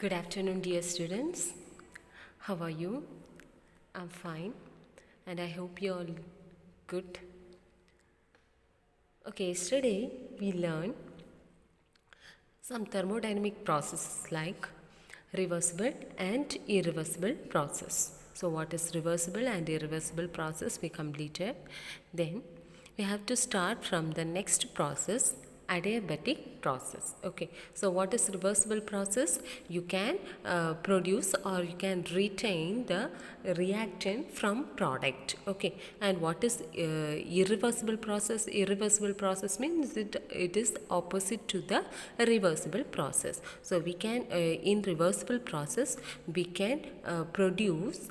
Good afternoon, dear students. How are you? I'm fine, and I hope you're all good. Okay, yesterday we learned some thermodynamic processes like reversible and irreversible process. So, what is reversible and irreversible process? We completed. Then we have to start from the next process, adiabatic process. Okay, so what is reversible process? You can produce or you can retain the reactant from product. Okay, and what is irreversible process? Irreversible process means it is opposite to the reversible process. So we can in reversible process we can produce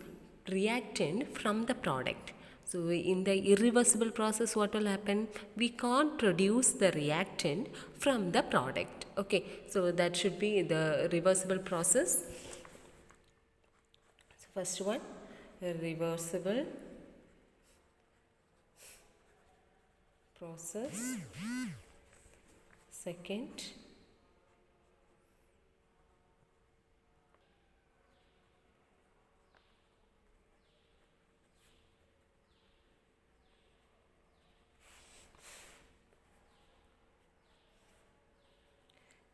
reactant from the product. So in the irreversible process, what will happen? We can't produce the reactant from the product. Okay, so that should be the reversible process. So first one, reversible process. Second,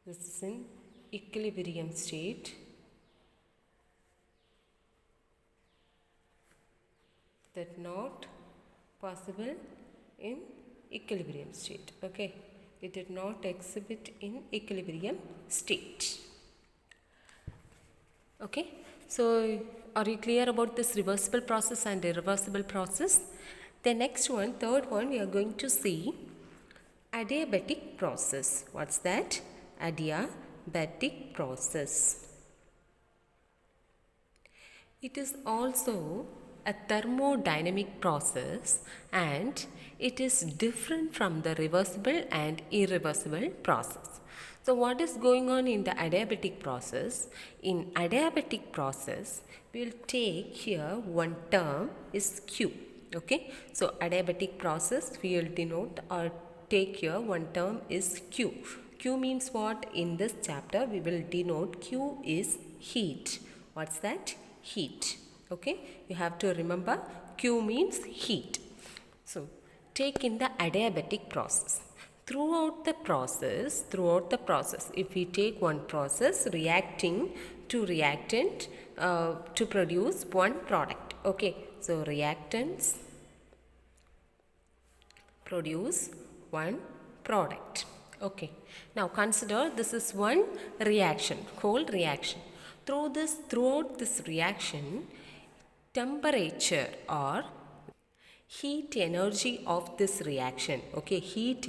this is in equilibrium state. That not possible in equilibrium state. Okay, it did not exhibit in equilibrium state. Okay, so are you clear about this reversible process and irreversible process? The next one, third one, we are going to see adiabatic process. What's that? Adiabatic process. It is also a thermodynamic process and it is different from the reversible and irreversible process. So what is going on in the adiabatic process? In adiabatic process, we will take here one term is Q. Okay, so adiabatic process we will denote or take here one term is Q. Q means what? In this chapter we will denote Q is heat. What's that? Heat. Okay, you have to remember Q means heat. So take in the adiabatic process. Throughout the process, if we take one process reacting to reactant to produce one product. Okay, so reactants produce one product. Okay, now consider this is one reaction, whole reaction. Throughout this reaction, temperature or heat energy of this reaction, okay, heat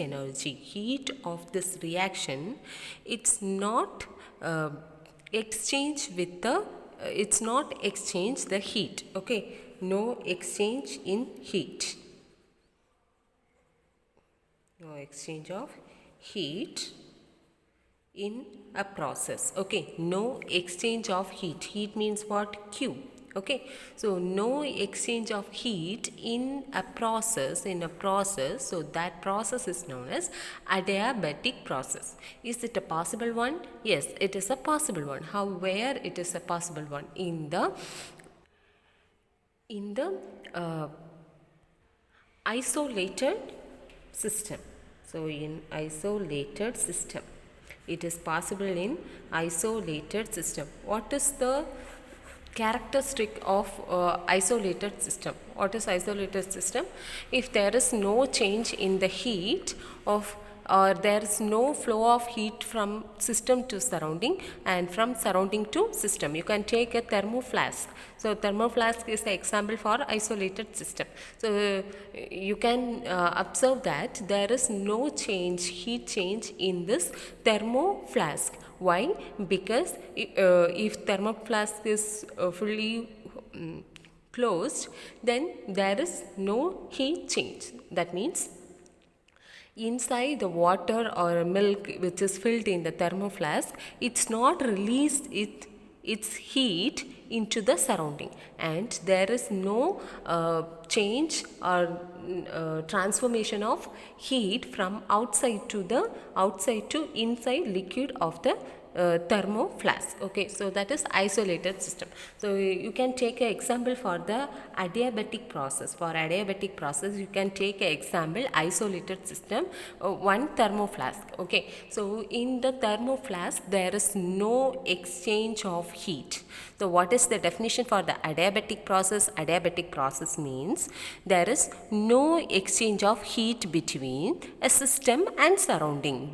of this reaction, it's not exchange with the it's not exchange the heat. Okay, no exchange in heat, no exchange of heat in a process. Okay, no exchange of heat means what? Q. Okay, so no exchange of heat in a process, so that process is known as adiabatic process. Is it a possible one? Yes, it is a possible one. How? Where it is a possible one? In the isolated system. So in isolated system, it is possible in isolated system. What is the characteristic of isolated system? What is isolated system? If there is no change in the heat of or there is no flow of heat from system to surrounding and from surrounding to system. You can take a thermoflask. So thermoflask is the example for isolated system. So you can observe that there is no heat change in this thermoflask. Why? Because if thermoflask is fully closed, then there is no heat change. That means inside the water or milk which is filled in the thermoflask, it's not released its heat into the surrounding, and there is no change or transformation of heat from outside to inside liquid of the thermoflask. Okay, so that is isolated system. So you can take an example for the adiabatic process. For adiabatic process, you can take an example isolated system, one thermoflask. Okay, so in the thermoflask there is no exchange of heat. So what is the definition for the adiabatic process? Adiabatic process means there is no exchange of heat between a system and surrounding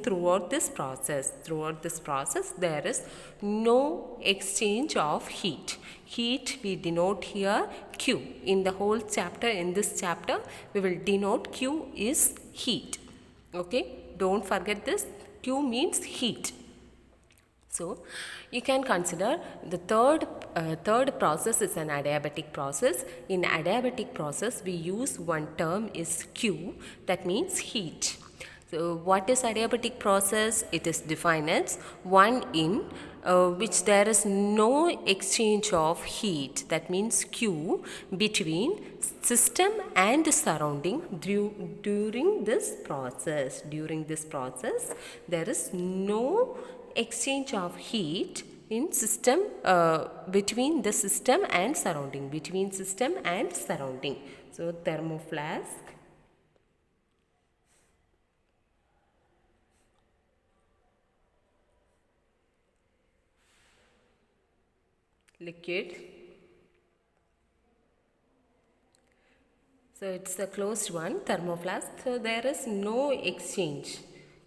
throughout this process. Throughout this process there is no exchange of heat. Heat we denote here Q. In the whole chapter, in this chapter, we will denote Q is heat. Okay, don't forget this. Q means heat. So you can consider the third process is an adiabatic process. In adiabatic process, we use one term is Q, that means heat. So what is adiabatic process? It is defined as one in which there is no exchange of heat, that means Q, between system and surrounding during this process. During this process, there is no exchange of heat in system between the system and surrounding, between system and surrounding. So thermoflask, liquid. So it's a closed one, thermoflask. So there is no exchange.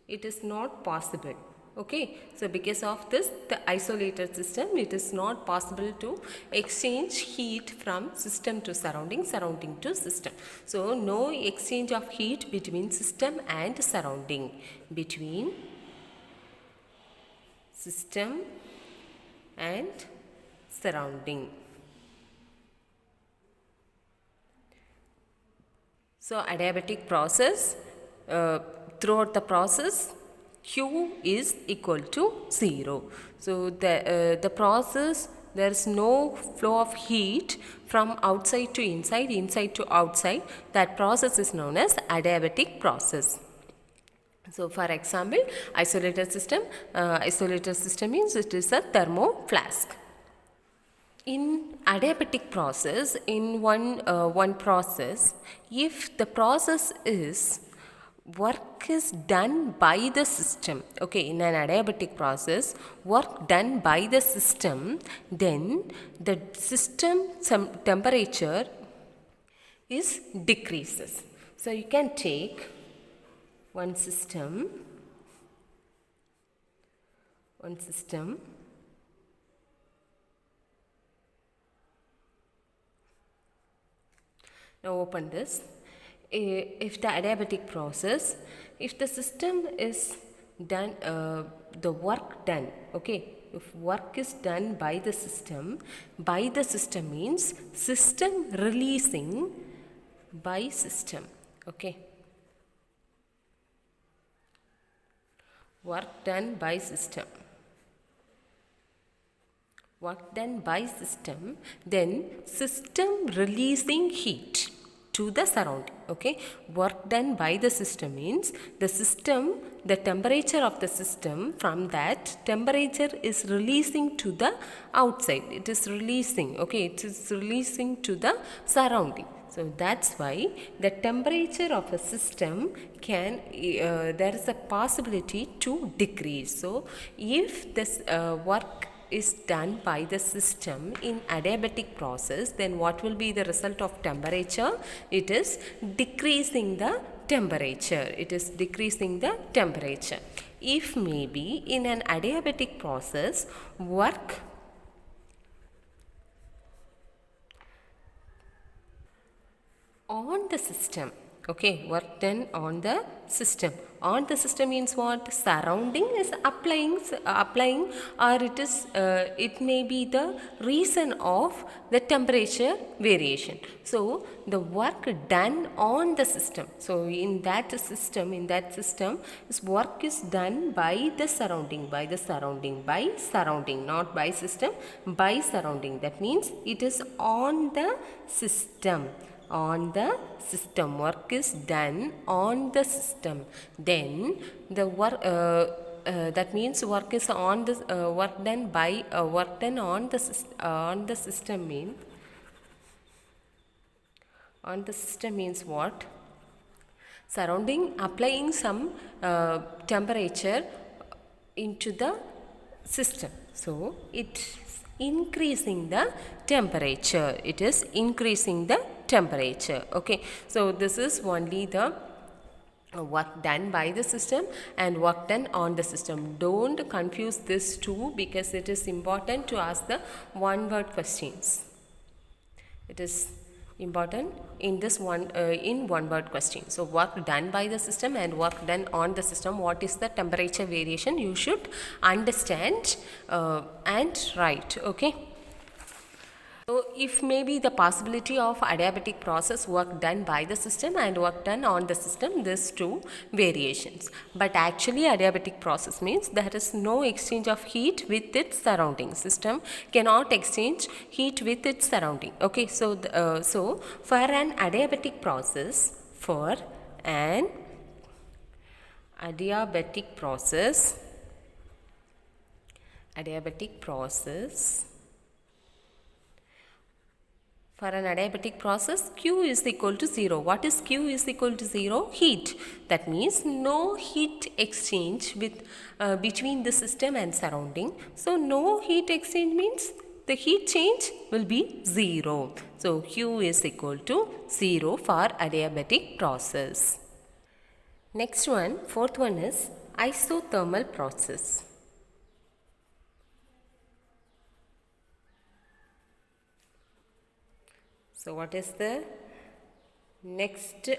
It is not possible. Okay, so because of this, the isolated system, it is not possible to exchange heat from system to surrounding, surrounding to system. So no exchange of heat between system and surrounding, between system and surrounding. So adiabatic process, throughout the process, Q is equal to 0. So the process, there is no flow of heat from outside to inside, inside to outside. That process is known as adiabatic process. So for example, isolated system means it is a thermoflask. In adiabatic process, in one process, if the process is work is done by the system, okay, in an adiabatic process, work done by the system, then the system temperature is decreases. So you can take one system. Now open this. If the adiabatic process, if the system is done, the work done, okay, if work is done by the system means system releasing by system, okay, work done by system, then system releasing heat to the surrounding, okay. Work done by the system means the temperature of the system, from that temperature is releasing to the outside, it is releasing, okay, it is releasing to the surrounding. So that's why the temperature of a system can, there is a possibility to decrease. So if this work is done by the system in adiabatic process, then what will be the result of temperature? It is decreasing the temperature. If maybe in an adiabatic process, work on the system, okay, work done on the system. On the system means what? Surrounding is applying, or it may be the reason of the temperature variation. So the work done on the system. So in that system, work is done by the surrounding, not by system, by surrounding. That means it is on the system. Work is done on the system. Then the work, that means work is on the work done by work done on the system means what? Surrounding applying some temperature into the system. So it's increasing the temperature. It is increasing the temperature. Okay. So this is only the work done by the system and work done on the system. Don't confuse this two because it is important to ask the one word questions. It is important in this one word question. So work done by the system and work done on the system. What is the temperature variation? You should understand and write. Okay. So if maybe the possibility of adiabatic process, work done by the system and work done on the system, these two variations. But actually adiabatic process means there is no exchange of heat with its surrounding. System cannot exchange heat with its surrounding. Okay, so so for an adiabatic process, adiabatic process, for an adiabatic process, Q is equal to 0. What is Q is equal to 0? Heat. That means no heat exchange with between the system and surrounding. So no heat exchange means the heat change will be 0. So Q is equal to 0 for adiabatic process. Next one, fourth one is isothermal process. So what is the next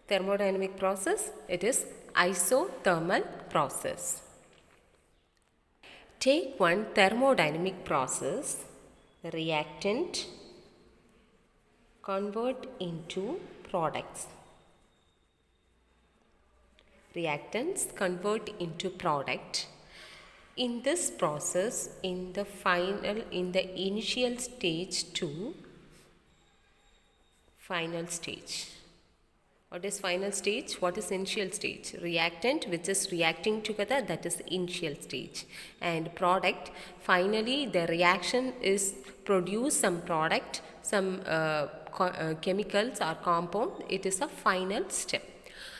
thermodynamic process? It is isothermal process. Take one thermodynamic process, reactant, convert into products. Reactants convert into product. In this process, in the initial stage to final stage. What is final stage? What is initial stage? Reactant which is reacting together, that is initial stage. And product, finally the reaction is produce some product, some chemicals or compound. It is a final step.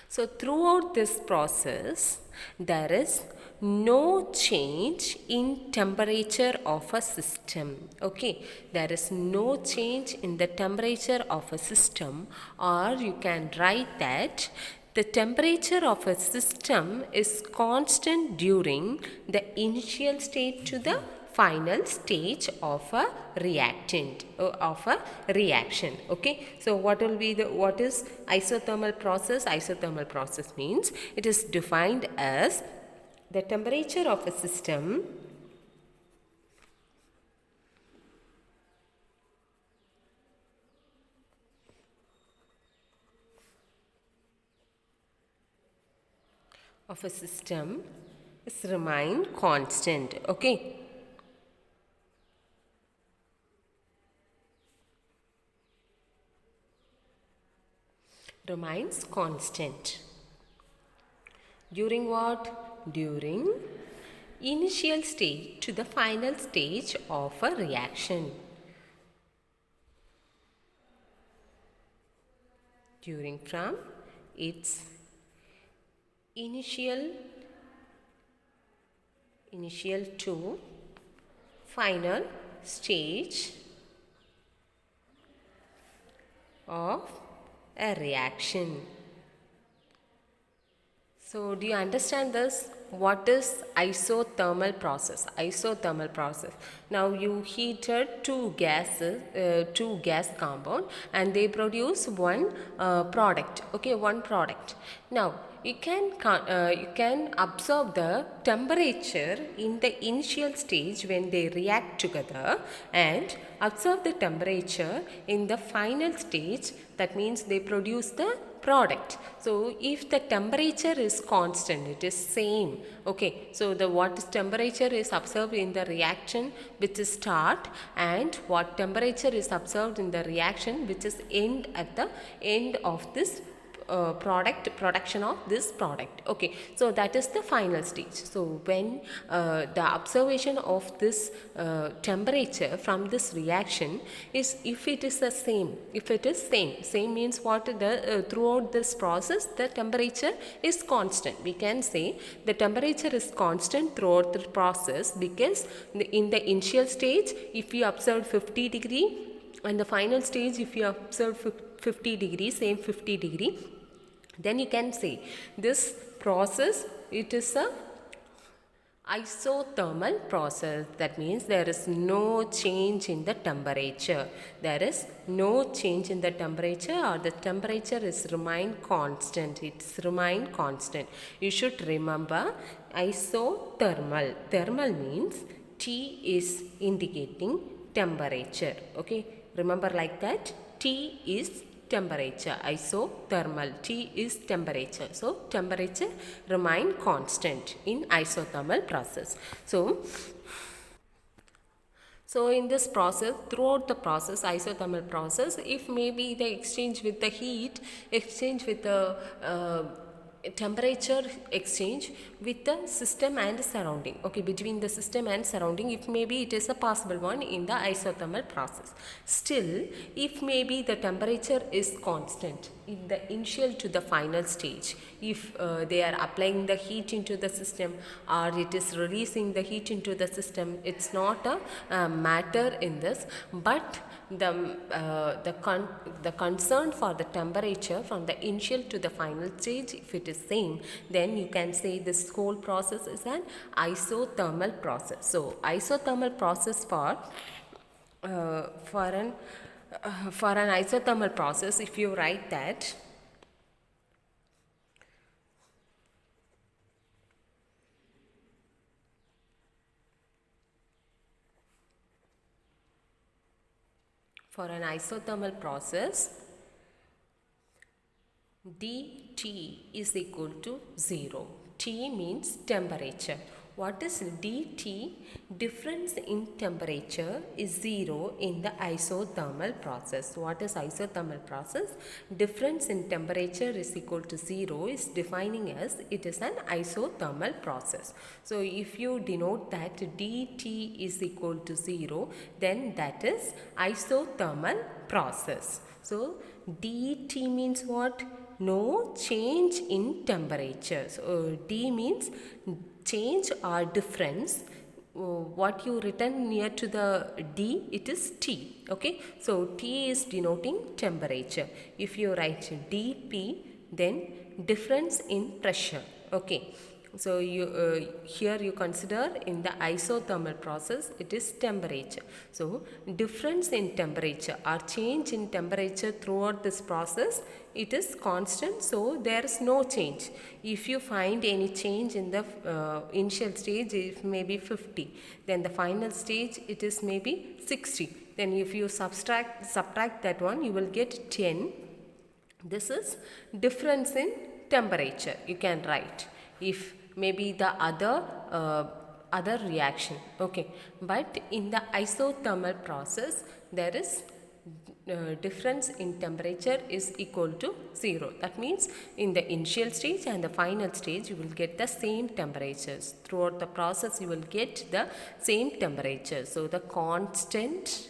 So throughout this process, there is no change in temperature of a system. Okay, there is no change in the temperature of a system, or you can write that the temperature of a system is constant during the initial state to the final stage of a reactant of a reaction. Okay, so what is isothermal process? Isothermal process means it is defined as the temperature of a system is remain constant. Okay, remains constant during what? During initial stage to the final stage of a reaction. During from its initial to final stage of a reaction. So do you understand this? What is isothermal process? Isothermal process. Now you heated two gas compound and they produce one product. Okay, one product. Now you can observe the temperature in the initial stage when they react together and observe the temperature in the final stage. That means they produce the product. So if the temperature is constant, it is same. Okay, so the what temperature is observed in the reaction which is start, and what temperature is observed in the reaction which is end at the end of this production of this product. Okay, so that is the final stage. So when the observation of this temperature from this reaction is, if it is the same, if it is same means what, the throughout this process the temperature is constant. We can say the temperature is constant throughout the process, because in the initial stage if you observe 50 degree, and the final stage if you observe 50 degree, same 50 degree, then you can say this process, it is a isothermal process. That means there is no change in the temperature. There is no change in the temperature, or the temperature is remain constant. It's remain constant. You should remember isothermal. Thermal means T is indicating temperature. Okay, remember like that. T is temperature. Isothermal, T is temperature. So temperature remain constant in isothermal process. So in this process, throughout the process, isothermal process, if maybe the exchange with the heat, exchange with the temperature exchange with the system and surrounding, okay, between the system and surrounding, if maybe it is a possible one in the isothermal process. Still, if maybe the temperature is constant in the initial to the final stage, if they are applying the heat into the system, or it is releasing the heat into the system, it's not a matter in this, but the concern for the temperature from the initial to the final stage, if it is same, then you can say this whole process is an isothermal process. So isothermal process for an isothermal process, if you write that, for an isothermal process, dT is equal to 0. T means temperature. What is dT? Difference in temperature is 0 in the isothermal process. What is isothermal process? Difference in temperature is equal to 0 is defining as it is an isothermal process. So if you denote that dT is equal to 0, then that is isothermal process. So dT means what? No change in temperature. So D means change or difference. What you written near to the D, it is T. Okay, so T is denoting temperature. If you write dP, then difference in pressure. Okay, so you here you consider in the isothermal process, it is temperature. So difference in temperature or change in temperature throughout this process, it is constant, so there is no change. If you find any change in the initial stage, it may be 50, then the final stage it is maybe 60. Then if you subtract that one, you will get 10. This is difference in temperature, you can write. If maybe the other reaction, okay, but in the isothermal process there is difference in temperature is equal to 0. That means in the initial stage and the final stage you will get the same temperatures. Throughout the process you will get the same temperature. So the constant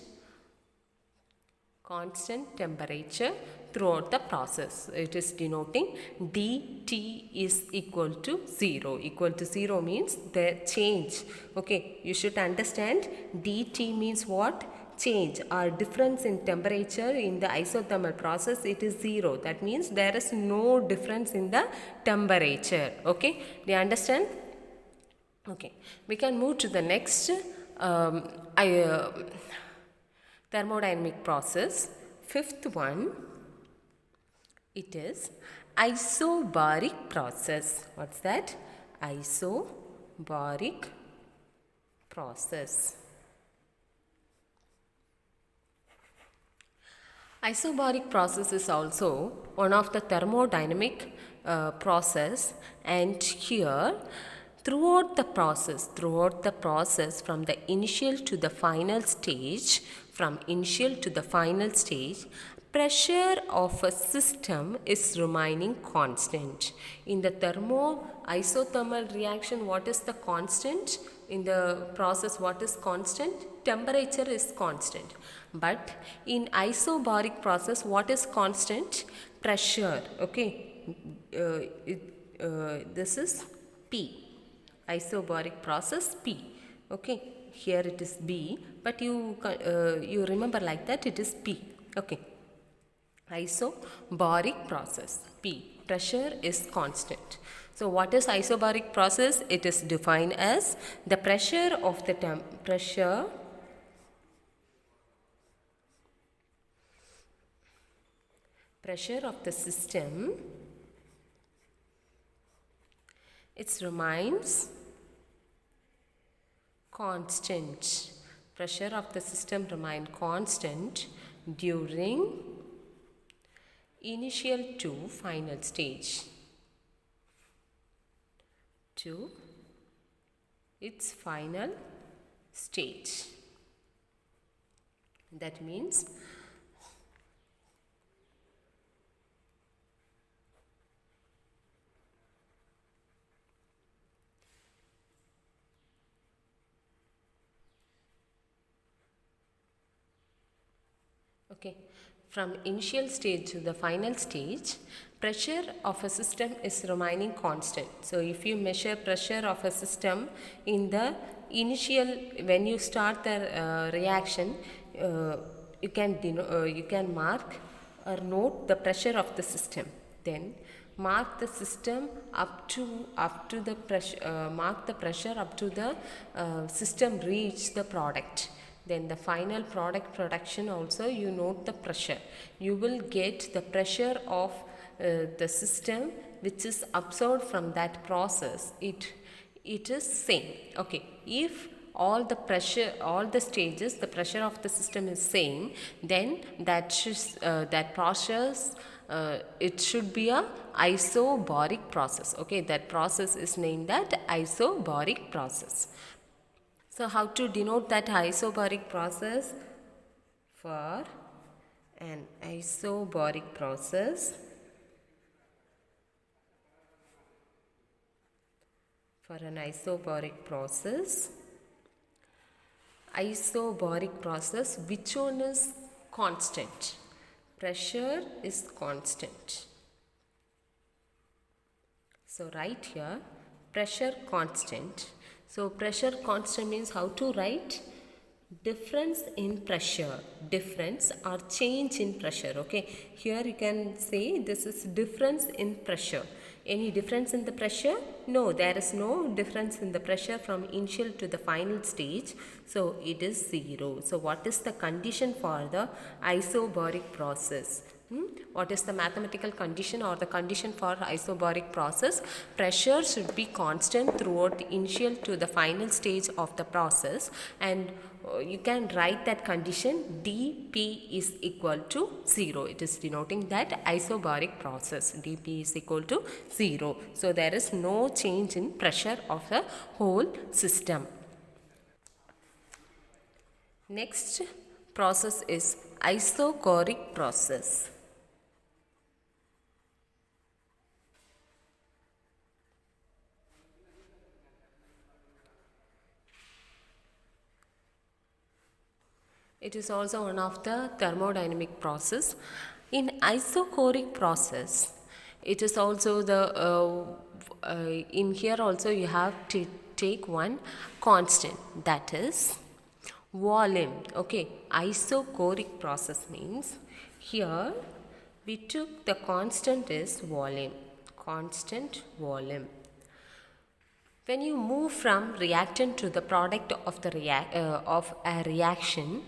temperature throughout the process, it is denoting dT is equal to 0. Equal to 0 means the change. Okay, you should understand dT means what? Change or difference in temperature in the isothermal process, it is 0. That means there is no difference in the temperature. Okay, do you understand? Okay, we can move to the next thermodynamic process. Fifth one, it is isobaric process. What's that? Isobaric process. Isobaric process is also one of the thermodynamic process, and here throughout the process from the initial to the final stage, pressure of a system is remaining constant. In the isothermal reaction, what is the constant? In the process, what is constant? Temperature is constant. But in isobaric process, what is constant? Pressure. Okay. This is P. Isobaric process P. Okay. Here it is B, but you remember like that it is P. Okay. Isobaric process P. Pressure is constant. So what is isobaric process? It is defined as the pressure of the pressure of the system, it remains constant. Pressure of the system remain constant during initial to final stage to its final stage. That means from initial stage to the final stage, pressure of a system is remaining constant. So if you measure pressure of a system in the initial, when you start the reaction, you can mark or note the pressure of the system. Then mark the system up to the pressure, mark the pressure up to the system reach the product. Then the final product production also you note the pressure. You will get the pressure of the system which is absorbed from that process. It is same. Okay. If all the pressure, all the stages, the pressure of the system is same, then that process, it should be a isobaric process. Okay. That process is named that isobaric process. So how to denote that isobaric process? For an isobaric process, isobaric process, which one is constant? Pressure is constant. So write here pressure constant. So pressure constant means how to write? Difference in pressure, difference or change in pressure. Okay, here you can say this is difference in pressure. Any difference in the pressure? No, there is no difference in the pressure from initial to the final stage. So it is 0. So what is the condition for the isobaric process? What is the mathematical condition or the condition for isobaric process? Pressure should be constant throughout the initial to the final stage of the process, and you can write that condition dP is equal to 0. It is denoting that isobaric process. dP is equal to 0. So there is no change in pressure of the whole system. Next process is isochoric process. It is also one of the thermodynamic process. In isochoric process, it is also the in here also you have to take one constant, that is volume. Okay, isochoric process means here we took the constant is volume, constant volume. When you move from reactant to the product of the of a reaction,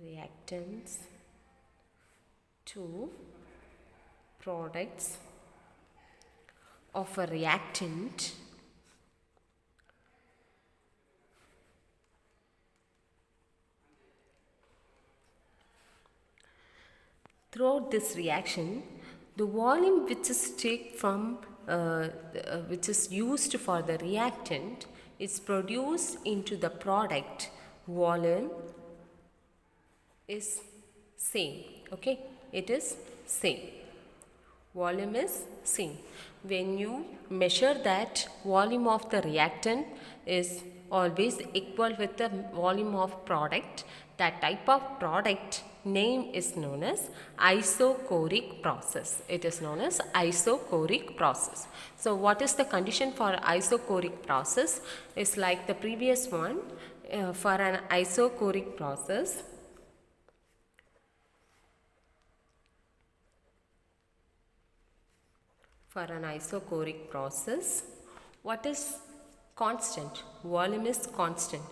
reactants to products of a reactant, throughout this reaction, the volume which is taken from which is used for the reactant is produced into the product volume is same. Okay, it is same. Volume is same. When you measure that, volume of the reactant is always equal with the volume of product. That type of product name is known as isochoric process. It is known as isochoric process. So what is the condition for isochoric process? Is like the previous one. For an isochoric process, what is constant? Volume is constant.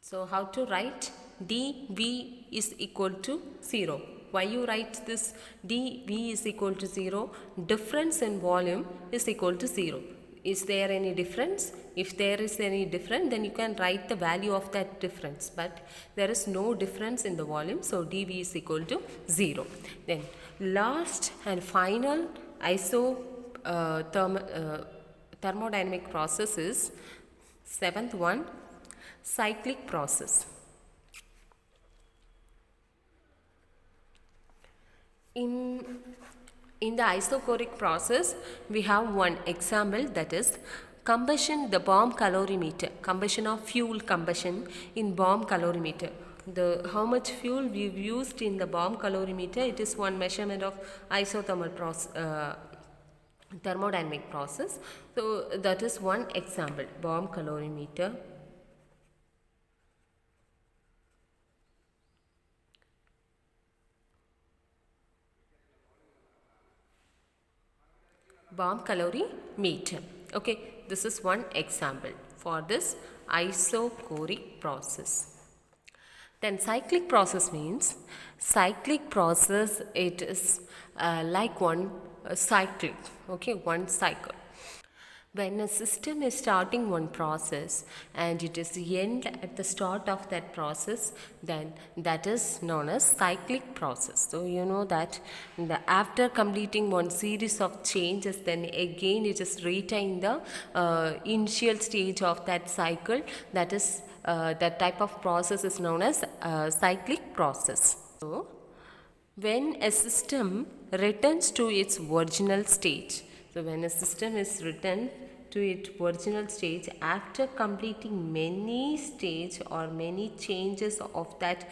So how to write? dV is equal to 0. Why you write this dV is equal to 0? Difference in volume is equal to 0. Is there any difference? If there is any difference, then you can write the value of that difference. But there is no difference in the volume, so dV is equal to 0. Then last and final thermodynamic process is 7th one, cyclic process. In the isochoric process, we have one example, that is combustion, the bomb calorimeter, combustion of fuel, combustion in bomb calorimeter. How much fuel we've used in the bomb calorimeter, it is one measurement of isothermal process, thermodynamic process. So that is one example, bomb calorimeter. Bomb calorimeter. Okay, this is one example for this isochoric process. Then cyclic process means, cyclic process, it is like one cycle. Okay, one cycle. When a system is starting one process and it is end at the start of that process, then that is known as cyclic process. So you know that after completing one series of changes, then again it is retain the initial stage of that cycle. That is that type of process is known as cyclic process. So when a system returns to its original state, so when a system is returned to its original stage after completing many stages or many changes of that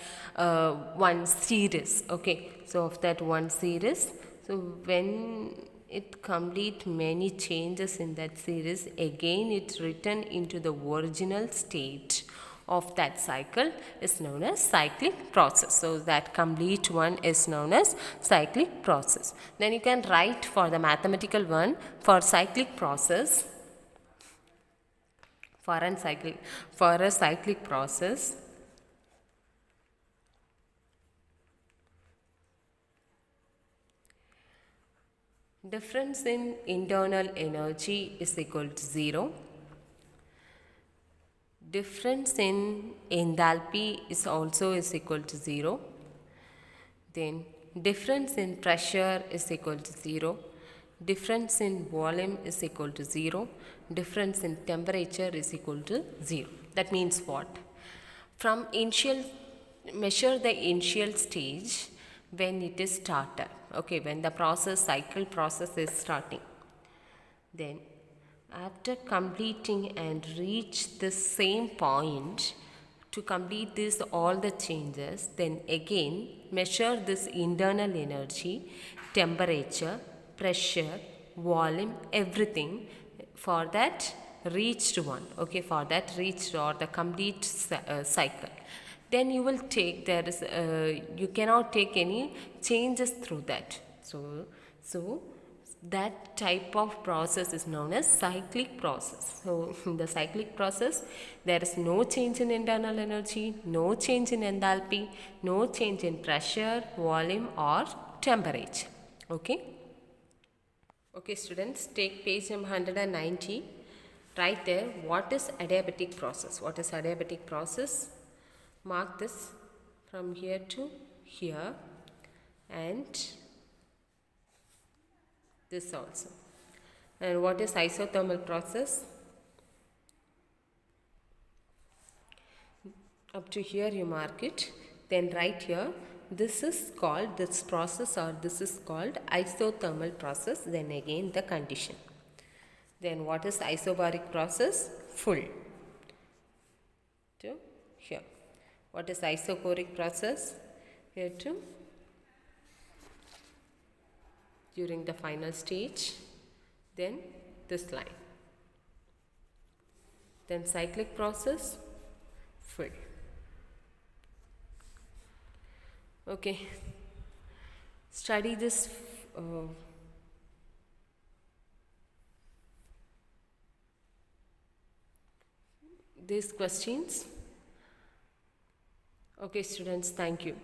one series, okay, so of that one series, so when it complete many changes in that series, again it return into the original state of that cycle is known as cyclic process. So that complete one is known as cyclic process. Then you can write for the mathematical one, for cyclic process, for a cyclic process, difference in internal energy is equal to 0. Difference in enthalpy is also is equal to 0. Then difference in pressure is equal to 0. Difference in volume is equal to 0. Difference in temperature is equal to 0. That means what? From initial, measure the initial stage when it is started. Okay, when the cycle process is starting. Then after completing and reach the same point, to complete this all the changes, then again measure this internal energy, temperature, pressure, volume, everything for that reached one. Okay, for that reached or the complete cycle. Then you will take, you cannot take any changes through that. So that type of process is known as cyclic process. So in the cyclic process, there is no change in internal energy, no change in enthalpy, no change in pressure, volume or temperature. Okay. Okay students, take page number 190. Write there, what is adiabatic process? What is adiabatic process? Mark this from here to here and this also. And what is isothermal process? Up to here you mark it. Then write here, this process, or this is called isothermal process. Then again the condition. Then what is isobaric process? Full to here. What is isochoric process? Here to during the final stage. Then this line. Then cyclic process, full. Okay, study this these questions. Okay students, thank you.